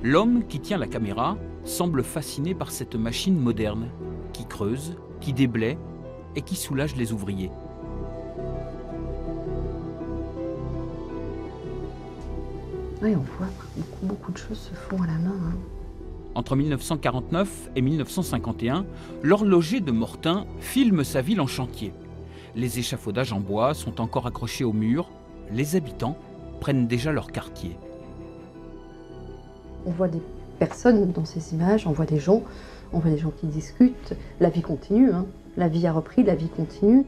L'homme qui tient la caméra semble fasciné par cette machine moderne, qui creuse, qui déblaye et qui soulage les ouvriers. Oui, on voit beaucoup de choses se font à la main. Entre 1949 et 1951, l'horloger de Mortain filme sa ville en chantier. Les échafaudages en bois sont encore accrochés au mur. Les habitants prennent déjà leur quartier. On voit des personnes dans ces images, on voit des gens qui discutent. La vie continue, La vie a repris, la vie continue.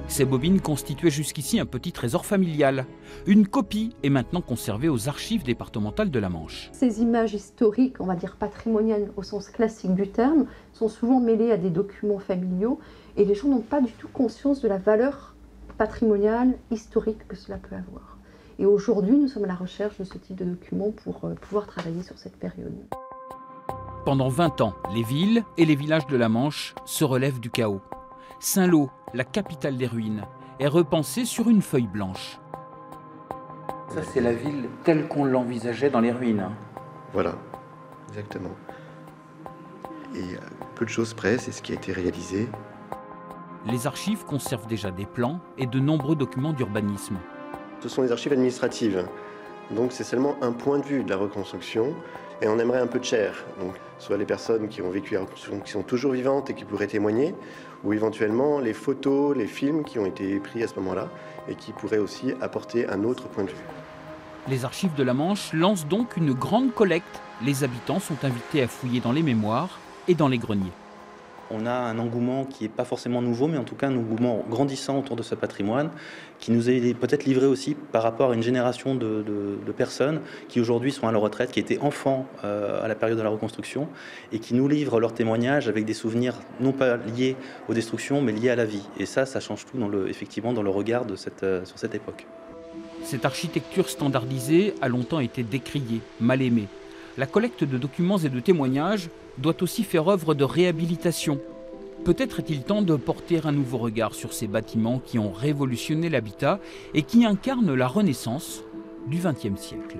Ces bobines constituaient jusqu'ici un petit trésor familial. Une copie est maintenant conservée aux archives départementales de la Manche. Ces images historiques, on va dire patrimoniales au sens classique du terme, sont souvent mêlées à des documents familiaux et les gens n'ont pas du tout conscience de la valeur patrimoniale, historique que cela peut avoir. Et aujourd'hui, nous sommes à la recherche de ce type de documents pour pouvoir travailler sur cette période. Pendant 20 ans, les villes et les villages de la Manche se relèvent du chaos. Saint-Lô, la capitale des ruines, est repensée sur une feuille blanche. Ça, c'est la ville telle qu'on l'envisageait dans les ruines. Voilà, exactement. Et peu de choses près, c'est ce qui a été réalisé. Les archives conservent déjà des plans et de nombreux documents d'urbanisme. Ce sont des archives administratives, donc c'est seulement un point de vue de la reconstruction. Et on aimerait un peu de chair, donc soit les personnes qui ont vécu la reconstruction, qui sont toujours vivantes et qui pourraient témoigner, ou éventuellement les photos, les films qui ont été pris à ce moment-là et qui pourraient aussi apporter un autre point de vue. Les archives de la Manche lancent donc une grande collecte. Les habitants sont invités à fouiller dans les mémoires et dans les greniers. On a un engouement qui n'est pas forcément nouveau, mais en tout cas un engouement grandissant autour de ce patrimoine, qui nous est peut-être livré aussi par rapport à une génération de personnes qui aujourd'hui sont à la retraite, qui étaient enfants à la période de la reconstruction, et qui nous livrent leurs témoignages avec des souvenirs non pas liés aux destructions, mais liés à la vie. Et ça change tout effectivement dans le regard sur cette époque. Cette architecture standardisée a longtemps été décriée, mal aimée. La collecte de documents et de témoignages doit aussi faire œuvre de réhabilitation. Peut-être est-il temps de porter un nouveau regard sur ces bâtiments qui ont révolutionné l'habitat et qui incarnent la renaissance du XXe siècle.